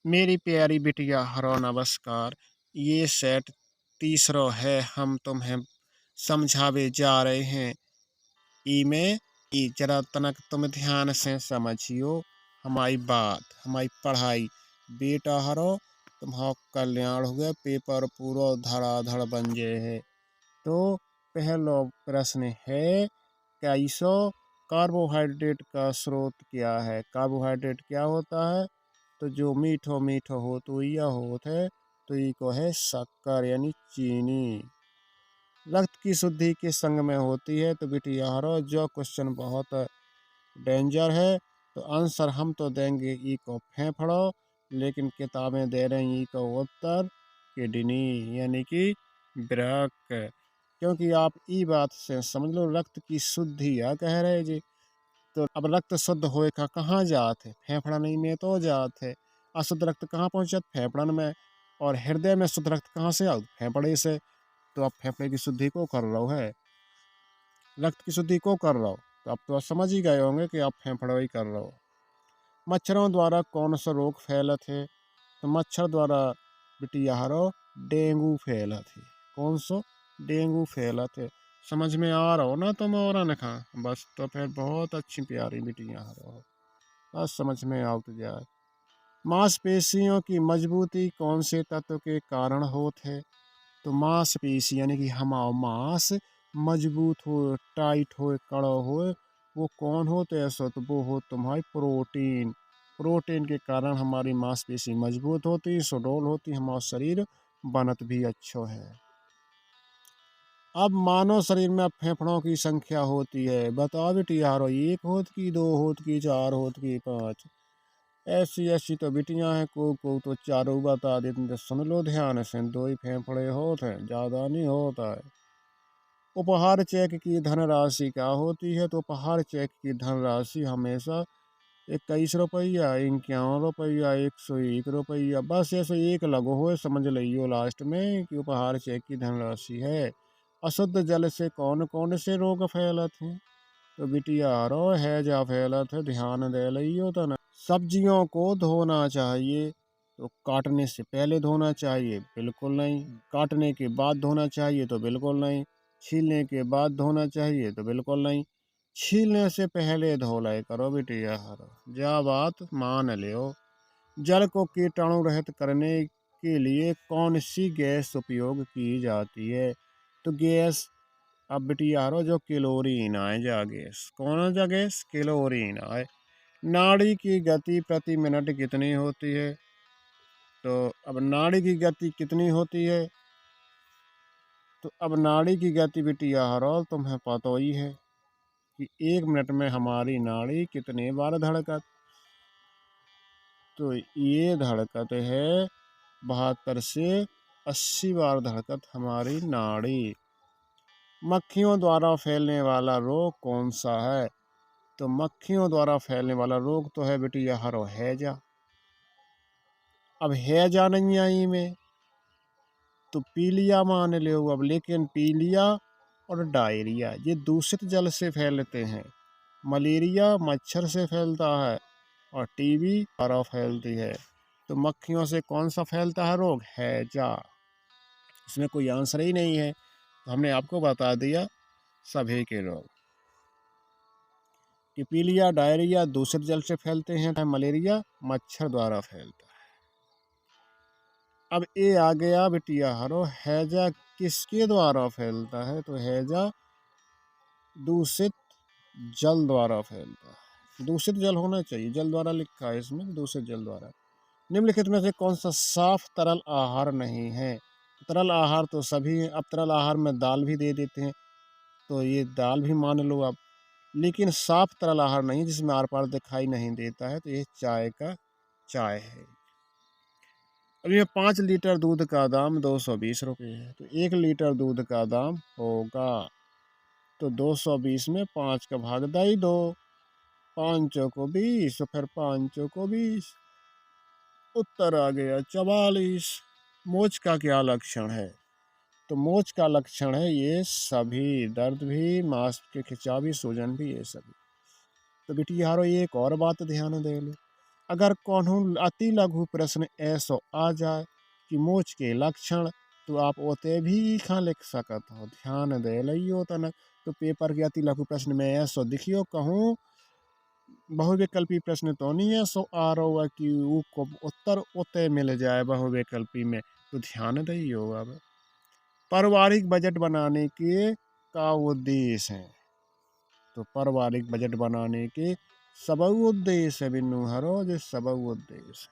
मेरी प्यारी बिटिया हरो नमस्कार। ये सेट तीसरो है हम तुम्हें समझावे जा रहे हैं। इमे ई जरा तनक तुम ध्यान से समझियो हमारी बात, हमारी पढ़ाई। बेटा हरो तुम्हारा कल्याण हुए, पेपर पूरा धड़ाधड़ बन जाए है। तो पहलो प्रश्न है, कैसो कार्बोहाइड्रेट का स्रोत क्या है? कार्बोहाइड्रेट क्या होता है? तो जो मीठो मीठो हो तो यह होत है, तो इको है शक्कर यानी चीनी। रक्त की शुद्धि किस संग में होती है? तो बिटिया हरो जो क्वेश्चन बहुत डेंजर है, तो आंसर हम तो देंगे ई को फेफड़ो, लेकिन किताबें दे रही ई को उत्तर किडनी यानी कि वृक्क। क्योंकि आप ई बात से समझ लो रक्त की शुद्धि या कह रहे जी। तो अब रक्त शुद्ध होए का कहाँ जात है? फेफड़न ही में तो जात है। अशुद्ध रक्त कहाँ पहुँचत? फेफड़न में। और हृदय में शुद्ध रक्त कहाँ से आउ? फेफड़े से। तो आप फेफड़े की शुद्धि को कर रहे हो है, रक्त की शुद्धि को कर रहे हो। तो अब तो आप समझ ही गए होंगे कि आप फेफड़े ही कर रहे हो। मच्छरों द्वारा कौन सा रोग फैलत है? तो मच्छर द्वारा बिटिया हरो डेंगू फैलत है। कौन सो? डेंगू फैलत है। समझ में आ रहा हो ना तुम और नखा? बस तो फिर बहुत अच्छी प्यारी बिटिया हरो, बस समझ में आउट जाए। मांसपेशियों की मजबूती कौन से तत्व के कारण होत है? तो मांसपेशी यानी कि हमारा मांस मजबूत हो, टाइट हो, कड़ो हो, वो कौन हो? तो ऐसा तो वो हो तुम्हारी प्रोटीन। प्रोटीन के कारण हमारी मांसपेशी मजबूत होती, सुडौल होती, हमारा शरीर बनत भी अच्छा है। अब मानव शरीर में फेफड़ों की संख्या होती है, बताओ बिटियारो, एक होत की, दो होत की, चार होत की, पांच? ऐसी ऐसी तो बिटियां हैं, को तो चारों बता देते। तो सुन लो ध्यान से, दो ही फेफड़े होते हैं, ज्यादा नहीं होता है। उपहार चेक की धनराशि क्या होती है? तो उपहार चेक की धनराशि हमेशा 21 रुपया, 51 रुपया, 101 रुपया, बस ऐसे एक लगो हो, समझ लियो लास्ट में कि उपहार चेक की धनराशि है। अशुद्ध जल से कौन कौन से रोग फैलत हैं? तो बिटिया रो हैजा फैलत है, ध्यान दे लियो तो ना। सब्जियों को धोना चाहिए, तो काटने से पहले धोना चाहिए? बिल्कुल नहीं। काटने के बाद धोना चाहिए? तो बिल्कुल नहीं। छीलने के बाद धोना चाहिए? तो बिल्कुल नहीं। छीलने से पहले धो लाए करो बिटिया हरो, जा बात मान लियो। जल को कीटाणु रहित करने के लिए कौन सी गैस उपयोग की जाती है? तो गैस, अब बिटियारो जो क्लोरीन आए जा गैस, कौन सा गैस? क्लोरीन आए। नाड़ी की गति प्रति मिनट कितनी होती है? तो अब नाड़ी की गति कितनी होती है? तो अब नाड़ी की गति बिटिया हरो तुम्हें पता ही है कि 1 मिनट में हमारी नाड़ी कितने बार धड़कत? तो ये धड़कत है 72 से 80 बार धड़कत हमारी नाड़ी। मक्खियों द्वारा फैलने वाला रोग कौन सा है? तो मक्खियों द्वारा फैलने वाला रोग तो है बिटिया हरो हैजा। अब हैजा नहीं आई में, तो पीलिया मान लो अब, लेकिन पीलिया और डायरिया ये दूषित जल से फैलते हैं। मलेरिया मच्छर से फैलता है, और टीबी द्वारा फैलती है। तो मक्खियों से कौन सा फैलता है रोग? हैजा। इसमें कोई आंसर ही नहीं है, तो हमने आपको बता दिया सभी के रोग कि पीलिया डायरिया दूषित जल से फैलते हैं, मलेरिया मच्छर द्वारा फैलता है। अब ये आ गया बिटिया हरो, हैजा किसके द्वारा फैलता है? तो हैजा दूषित जल द्वारा फैलता है। दूषित जल होना चाहिए, जल द्वारा लिखा है इसमें, दूषित जल द्वारा। निम्नलिखित में से कौन सा साफ तरल आहार नहीं है? तरल आहार तो सभी हैं। अब तरल आहार में दाल भी दे देते हैं, तो ये दाल भी मान लो आप। लेकिन साफ तरल आहार नहीं, जिसमें आर पार दिखाई नहीं देता है, तो ये चाय का चाय है। अब ये 5 लीटर दूध का दाम 220 रुपये है, तो 1 लीटर दूध का दाम होगा, तो 220 में 5 का भाग दाई दो, 5 को 20, तो फिर 5 को 20, उत्तर आ गया 44। मोच का क्या लक्षण है? तो मोच का लक्षण है ये सभी, दर्द भी, मांस के खिंचावी, सूजन भी, ये सभी। तो बिटियारो एक और बात ध्यान दे लो, अगर कौनहू अति लघु प्रश्न ऐसो आ जाए कि मोच के लक्षण, तो आप ओते भी खा लिख सकत हो। ध्यान दे लियो तनक। तो पेपर के अति लघु प्रश्न में ऐसो दिखियो कहूँ बहुविकल्पी प्रश्न तो नहीं है सो आ रहा है कि वो को उत्तर ओते मिल जाए बहुविकल्पी में। तो ध्यान दियो। अब पारिवारिक बजट बनाने के का उद्देश्य है। तो पारिवारिक बजट बनाने के सब उद्देश्य है बिन्नू हरो, जो सब उद्देश्य।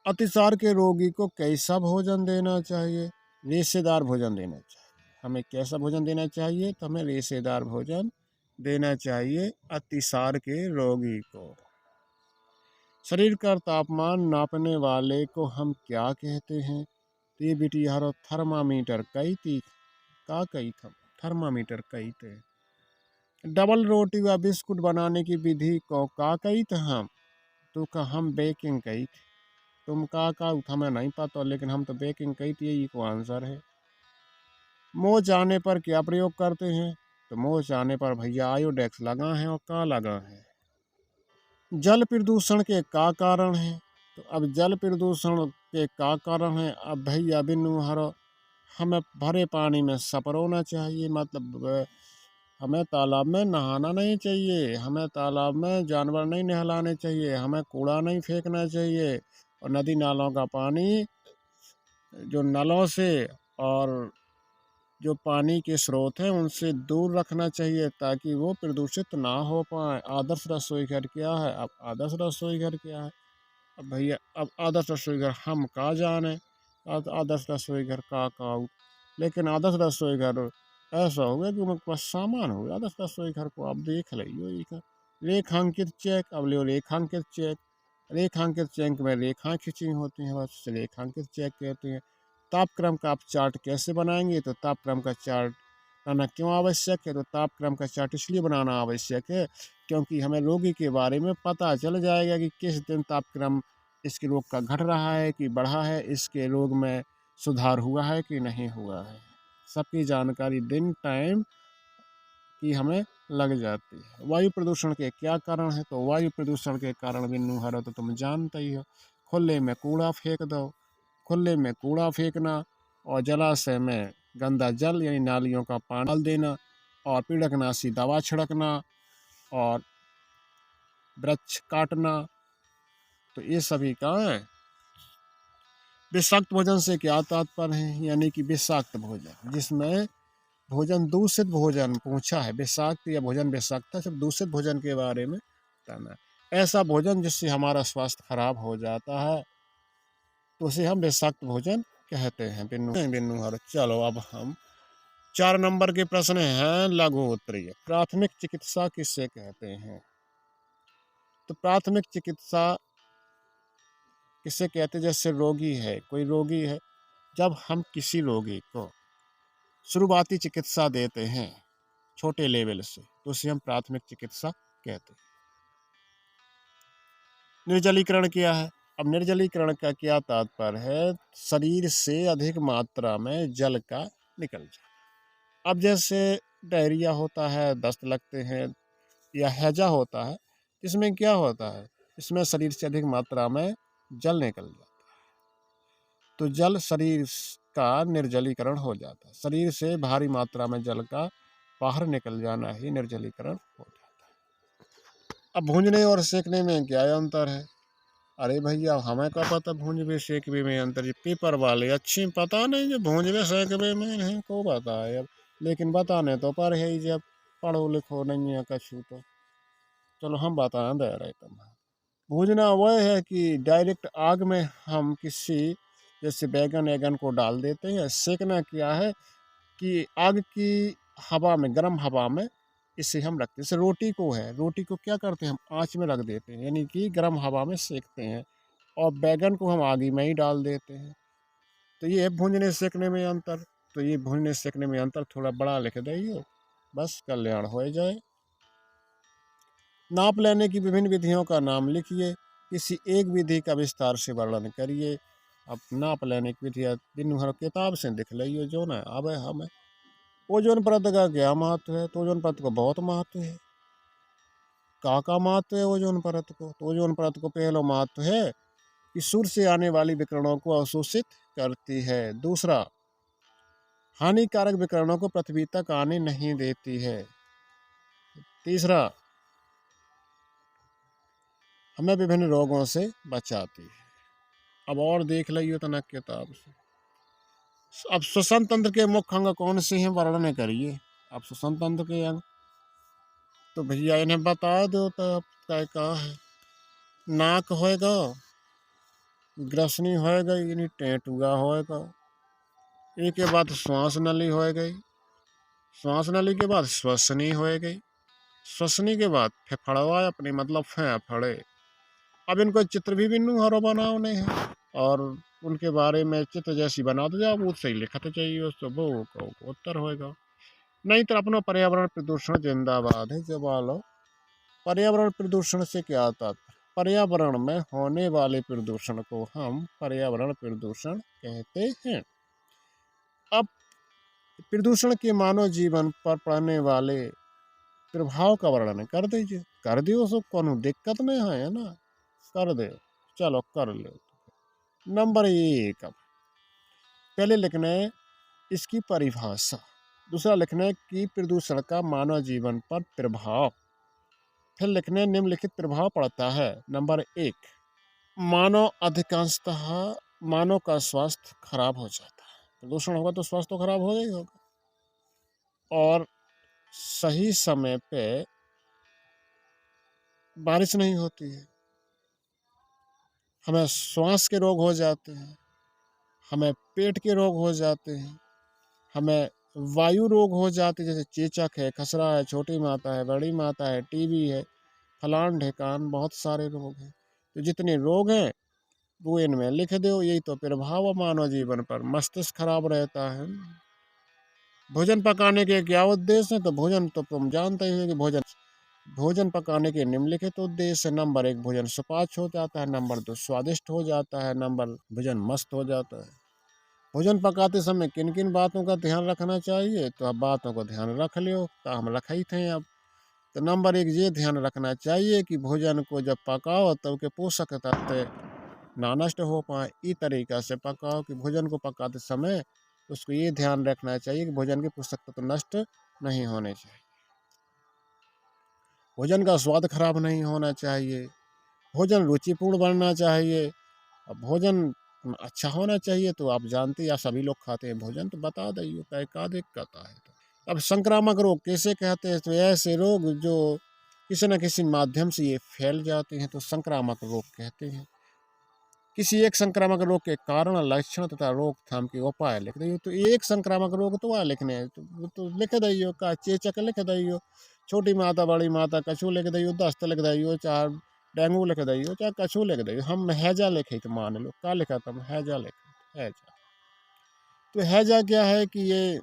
अतिसार के रोगी को कैसा भोजन देना चाहिए? रेशेदार भोजन देना चाहिए। हमें कैसा भोजन देना चाहिए? तो हमें रेशेदार भोजन देना चाहिए अतिसार के रोगी को। शरीर का तापमान नापने वाले को हम क्या कहते हैं? तो ये बेटी यारो थर्मामीटर कही थी का कही था, थर्मामीटर कही थे। डबल रोटी व बिस्कुट बनाने की विधि को का कही थे हम? तो का हम बेकिंग कही थी। तुम का हमें नहीं पता, लेकिन हम तो बेकिंग कही थी, यही को आंसर है। मोच आने पर क्या प्रयोग करते हैं? तो मोच आने पर भैया आयोडेक्स लगा है और का लगा है। जल प्रदूषण के का कारण है? तो अब जल प्रदूषण के का कारण है? अब भैया बिन्नू हरो हमें भरे पानी में सपरोना चाहिए। मतलब हमें तालाब में नहाना नहीं चाहिए, हमें तालाब में जानवर नहीं नहलाने चाहिए, हमें कूड़ा नहीं फेंकना चाहिए, और नदी नालों का पानी जो नलों से और जो पानी के स्रोत हैं उनसे दूर रखना चाहिए, ताकि वो प्रदूषित ना हो पाए। आदर्श रसोई घर क्या है? अब आदर्श रसोई घर क्या है? अब भैया अब आदर्श रसोई घर हम का जाने आदर्श रसोई घर का लेकिन आदर्श रसोई घर ऐसा हो गया कि उनके पास सामान हो गया। आदर्श रसोई घर को आप देख लियो। एक रेखांकित चेक, अब लियो रेखांकित चेक। रेखांकित चेक में रेखाएं खींची होती हैं, बस रेखांकित चेक कहते हैं। तापक्रम का आप चार्ट कैसे बनाएंगे? तो तापक्रम का चार्ट बनाना क्यों आवश्यक है? तो तापक्रम का चार्ट इसलिए बनाना आवश्यक है क्योंकि हमें रोगी के बारे में पता चल जाएगा कि किस दिन तापक्रम इसके रोग का घट रहा है कि बढ़ा है, इसके रोग में सुधार हुआ है कि नहीं हुआ है। सबकी जानकारी दिन टाइम की हमें लग जाती है। वायु प्रदूषण के क्या कारण है? तो वायु प्रदूषण के कारण बिन्नू हरो तो तुम जानते ही हो। खुले में कूड़ा फेंक दो, खुले में कूड़ा फेंकना, और जलाशय में गंदा जल यानी नालियों का पानी डाल देना, और पीड़कनाशी दवा छिड़कना, और वृक्ष काटना। तो ये सभी का है। विषाक्त भोजन से क्या तात्पर्य है? यानी कि विषाक्त भोजन, जिसमें भोजन दूषित भोजन पूछा है। विषाक्त या भोजन विषाक्त है, सिर्फ दूषित भोजन के बारे में बताना है। ऐसा भोजन जिससे हमारा स्वास्थ्य खराब हो जाता है तो उसे हम विषाक्त भोजन कहते हैं। बिन्नू हर चलो अब हम 4 नंबर के प्रश्न हैं लघु उत्तरीय। प्राथमिक चिकित्सा किससे कहते हैं? तो प्राथमिक चिकित्सा किससे कहते हैं? जैसे रोगी है, कोई रोगी है, जब हम किसी रोगी को शुरुआती चिकित्सा देते हैं छोटे लेवल से, तो उसे हम प्राथमिक चिकित्सा कहते हैं। निर्जलीकरण क्या है? अब निर्जलीकरण का क्या तात्पर्य है? शरीर से अधिक मात्रा में जल का निकल जाए। अब जैसे डायरिया होता है, दस्त लगते हैं, या हैजा होता है, इसमें क्या होता है? इसमें शरीर से अधिक मात्रा में जल निकल जाता है, तो जल शरीर का निर्जलीकरण हो जाता है। शरीर से भारी मात्रा में जल का बाहर निकल जाना ही निर्जलीकरण हो जाता है। अब भूंजने और सेकने में क्या अंतर है? अरे भैया हमें क्या पता भूंजबे सेकबे में अंतर? ये पेपर वाले अच्छी पता नहीं जो भूंजबे सेकबे में नहीं को बताए। अब लेकिन बताने तो पर है ही, जब पढ़ो लिखो नहीं है कछु तो चलो हम बता दे रहे तुम्हें। भूजना वह है कि डायरेक्ट आग में हम किसी जैसे बैगन वैगन को डाल देते हैं। सेकना क्या है कि आग की हवा में, गर्म हवा में इसे हम रखते हैं। जैसे रोटी को है, रोटी को क्या करते हैं? हम आँच में रख देते हैं, यानी कि गर्म हवा में सेकते हैं, और बैगन को हम आग में ही डाल देते हैं। तो ये है भूनने सेकने में अंतर। तो ये भूनने सेकने में अंतर थोड़ा बड़ा लिख दिए, बस कल्याण हो जाए। नाप लेने की विभिन्न विधियों का नाम लिखिए, किसी एक विधि का विस्तार से वर्णन करिए। अब नाप लेने की विधि दिन भर किताब से दिख लियो जो ना अब हमें। ओजोन परत का क्या महत्व है? तो ओजोन परत का बहुत महत्व है। का महत्व है ओजोन परत को? तो ओजोन परत को पहला महत्व है कि सूर्य से आने वाली विकिरणों को अवशोषित करती है। दूसरा, हानिकारक विकिरणों को पृथ्वी तक आने नहीं देती है। तीसरा, हमें विभिन्न रोगों से बचाती है। अब और देख लियो तना किताब से। अब श्वसन तंत्र के मुख्य अंग कौन से हैं, वर्णन करिए। अब श्वसन तंत्र के अंग तो भैया इन्हें बता दो तो क्या कहा है। नाक होएगा, ग्रसनी होएगा यानी टेंटुआ होएगा, एक के बाद श्वास नली हो गई, श्वास नली के बाद श्वसनी हो गई, श्वसनी के बाद फेफड़वा अपनी मतलब फेफड़े। अब इनको चित्र भी बिन्नू हरो बनाने हैं और उनके बारे में चित्र जैसी बना दो जाओ, वो सही लिखा तो चाहिए उसको, वो उत्तर होएगा। नहीं तो अपना पर्यावरण प्रदूषण जिंदाबाद है जवालो। पर्यावरण प्रदूषण से क्या आता है? पर्यावरण में होने वाले प्रदूषण को हम पर्यावरण प्रदूषण कहते हैं। अब प्रदूषण के मानव जीवन पर पड़ने वाले प्रभाव का वर्णन कर दीजिए। कर दियो सो कोनो दिक्कत नहीं है ना, कर दे, चलो कर लो। नंबर 1, पहले लिखना है इसकी परिभाषा। दूसरा लिखना है कि प्रदूषण का मानव जीवन पर प्रभाव। फिर लिखने निम्नलिखित प्रभाव पड़ता है। नंबर 1, मानव अधिकांशतः मानव का स्वास्थ्य खराब हो जाता है। प्रदूषण होगा तो स्वास्थ्य तो खराब होगा ही होगा। और सही समय पे बारिश नहीं होती है, हमें श्वास के रोग हो जाते हैं, हमें पेट के रोग हो जाते हैं, हमें वायु रोग हो जाते हैं, जैसे चेचक है, खसरा है, छोटी माता है, बड़ी माता है, टीबी है, फलान ढेकान, बहुत सारे रोग हैं। तो जितने रोग हैं वो इनमें लिख दो। यही तो प्रभाव है मानव जीवन पर। मस्तिष्क खराब रहता है। भोजन पकाने के क्या उद्देश्य है? तो भोजन तो तुम जानते ही हो कि भोजन पकाने के निम्नलिखित उद्देश्य। नंबर 1, भोजन सुपाच्य हो जाता है। नंबर 2, स्वादिष्ट हो जाता है। नंबर भोजन मस्त हो जाता है। भोजन पकाते समय किन किन बातों का ध्यान रखना चाहिए? तो अब बातों को ध्यान रख लियो, तो हम रख ही थे अब। तो नंबर 1 ये ध्यान रखना चाहिए कि भोजन को जब पकाओ तब के पोषक तत्व ना नष्ट हो पाए। इस तरीका से पकाओ कि भोजन को पकाते समय उसको ये ध्यान रखना चाहिए कि भोजन के पोषक तत्व नष्ट नहीं होने चाहिए, भोजन का स्वाद खराब नहीं होना चाहिए, भोजन रुचिपूर्ण बनना चाहिए, और भोजन अच्छा होना चाहिए। तो आप जानते हैं, सभी लोग खाते हैं भोजन, तो बता दिए क्या दिक्कत है। अब संक्रामक रोग कैसे कहते हैं? तो ऐसे रोग जो किसी न किसी माध्यम से ये फैल जाते हैं तो संक्रामक रोग कहते हैं। किसी एक संक्रामक रोग के कारण, लक्षण तथा रोकथाम के उपाय लिख दियो। तो एक संक्रामक रोग तो वह लिखने हैं, तो लिख दियो का चेचक लिख दियो, छोटी माता बड़ी माता कछू लिख दियो, दस्त लिख दियो, चाहे डेंगू लिख दियो, चाहे कछू लिख दियो। हम हैजा लिखे तो मान लो, क्या लिखा तुम? हैजा लिखे, हैजा। तो हैजा क्या है कि ये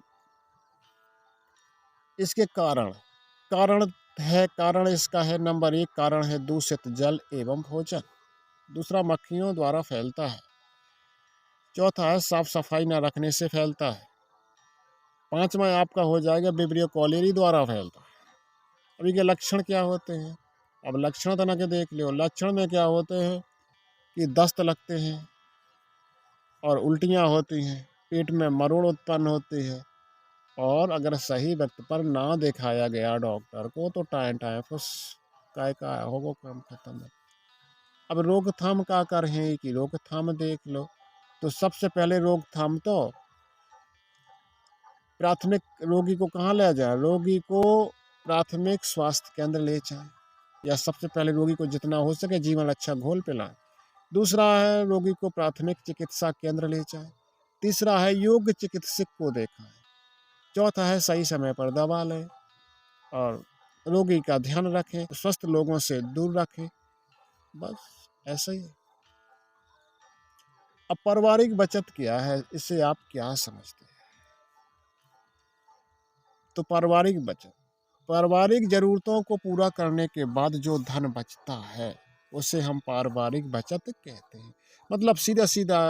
इसके कारण कारण कारण इसका है। नंबर 1 कारण है दूषित जल एवं भोजन। दूसरा, मक्खियों द्वारा फैलता है। चौथा है साफ सफाई न रखने से फैलता है। पांचवा आपका हो जाएगा विब्रियो कॉलेरी द्वारा फैलता है। अभी के लक्षण क्या होते हैं? अब लक्षण तना के देख लो। लक्षण में क्या होते हैं कि दस्त लगते हैं और उल्टियाँ होती हैं, पेट में मरोड़ उत्पन्न होती है, और अगर सही वक्त पर ना दिखाया गया डॉक्टर को तो टाइफस का होगा काम खत्म है। अब रोकथाम का कर है कि रोकथाम देख लो। तो सबसे पहले रोकथाम तो प्राथमिक रोगी को कहाँ ले जाए? रोगी को प्राथमिक स्वास्थ्य केंद्र ले जाए, या सबसे पहले रोगी को जितना हो सके जीवन रक्षा घोल पिलाएं। दूसरा है रोगी को प्राथमिक चिकित्सा केंद्र ले जाए। तीसरा है योग्य चिकित्सक को दिखाएं। चौथा है सही समय पर दवा लें और रोगी का ध्यान रखें, स्वस्थ लोगों से दूर रखें। बस ऐसा ही। अब पारिवारिक बचत क्या है, इससे आप क्या समझते हैं? तो पारिवारिक जरूरतों को पूरा करने के बाद जो धन बचता है उसे हम पारिवारिक बचत कहते हैं। मतलब सीधा सीधा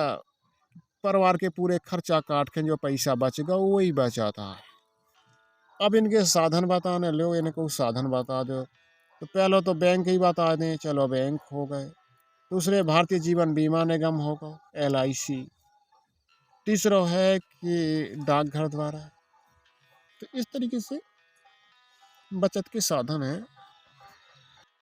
परिवार के पूरे खर्चा काट के जो पैसा बचेगा वही बचाता है। अब इनके साधन बताने लो, इनको साधन बता दो। तो पहले तो बैंक की बता दें, चलो बैंक हो गए। दूसरे भारतीय जीवन बीमा निगम होगा, LIC। तीसरा है कि डाकघर द्वारा। तो इस तरीके से बचत के साधन हैं।